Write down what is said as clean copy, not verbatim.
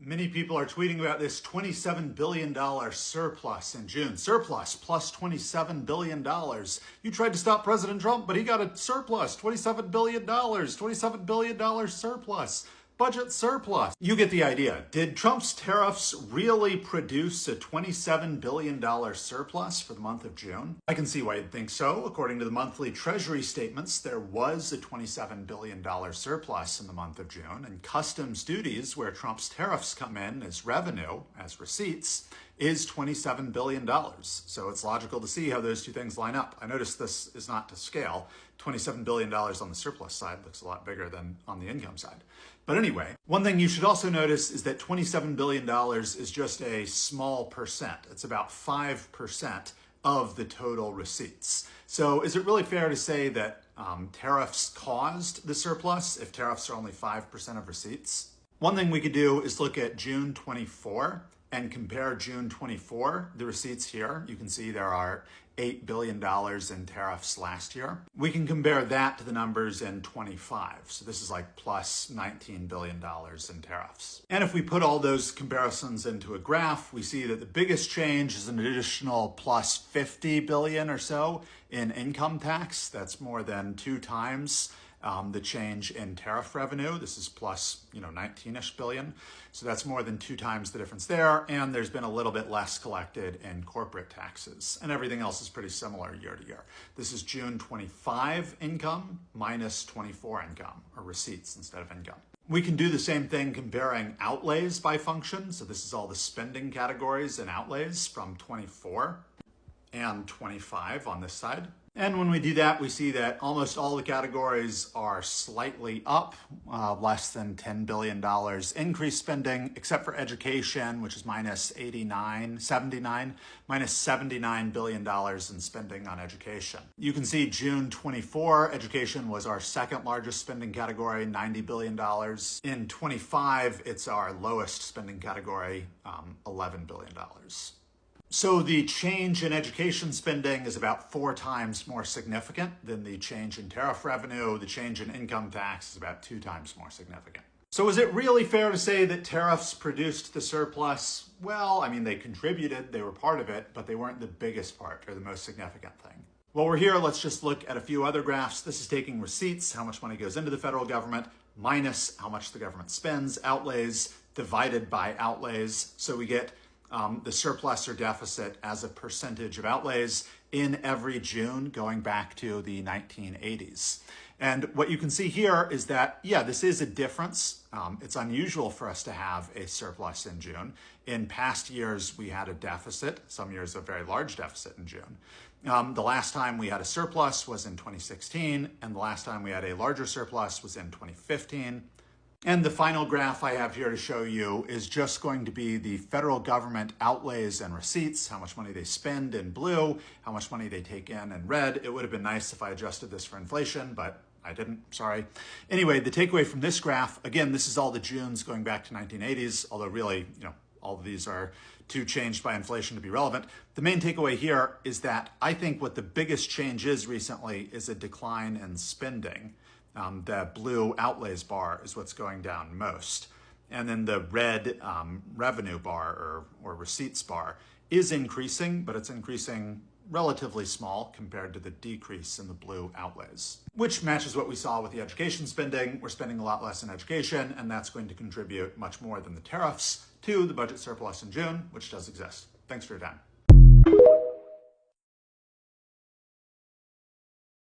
Many people are tweeting about this $27 billion surplus in June. Surplus plus $27 billion. You tried to stop President Trump, but he got a surplus, $27 billion, $27 billion surplus. Budget surplus. You get the idea. Did Trump's tariffs really produce a $27 billion surplus for the month of June? I can see why you'd think so. According to the monthly Treasury statements, there was a $27 billion surplus in the month of June, and customs duties, where Trump's tariffs come in as revenue, as receipts, is $27 billion. So it's logical to see how those two things line up. I notice this is not to scale. $27 billion on the surplus side looks a lot bigger than on the income side. But anyway, one thing you should also notice is that $27 billion is just a small percent. It's about 5% of the total receipts. So is it really fair to say that tariffs caused the surplus if tariffs are only 5% of receipts? One thing we could do is look at June 24 and compare June 24, the receipts here. You can see there are $8 billion in tariffs last year. We can compare that to the numbers in 25. So this is like plus $19 billion in tariffs. And if we put all those comparisons into a graph, we see that the biggest change is an additional plus 50 billion or so in income tax. That's more than 2 times the change in tariff revenue. This is plus, 19-ish billion. So that's more than 2 times the difference there. And there's been a little bit less collected in corporate taxes. And everything else is pretty similar year to year. This is June 25 income minus 24 income, or receipts instead of income. We can do the same thing comparing outlays by function. So this is all the spending categories and outlays from 24 and 25 on this side. And when we do that, we see that almost all the categories are slightly up, less than $10 billion increased spending, except for education, which is minus $79 billion in spending on education. You can see June 24, education was our second largest spending category, $90 billion. In 25, it's our lowest spending category, $11 billion. So the change in education spending is about 4 times more significant than the change in tariff revenue. The change in income tax is about 2 times more significant. So is it really fair to say that tariffs produced the surplus? Well, I mean, they contributed, they were part of it, but they weren't the biggest part or the most significant thing. While we're here, let's just look at a few other graphs. This is taking receipts, how much money goes into the federal government, minus how much the government spends, outlays, divided by outlays. So we get the surplus or deficit as a percentage of outlays in every June going back to the 1980s. And what you can see here is that, yeah, this is a difference. It's unusual for us to have a surplus in June. In past years, we had a deficit, some years a very large deficit in June. The last time we had a surplus was in 2016, and the last time we had a larger surplus was in 2015. And the final graph I have here to show you is just going to be the federal government outlays and receipts, how much money they spend in blue, how much money they take in red. It would have been nice if I adjusted this for inflation, but I didn't, sorry. Anyway, the takeaway from this graph, again, this is all the Junes going back to 1980s, although really, all of these are too changed by inflation to be relevant. The main takeaway here is that I think what the biggest change is recently is a decline in spending. The blue outlays bar is what's going down most. And then the red revenue bar or receipts bar is increasing, but it's increasing relatively small compared to the decrease in the blue outlays, which matches what we saw with the education spending. We're spending a lot less in education, and that's going to contribute much more than the tariffs to the budget surplus in June, which does exist. Thanks for your time.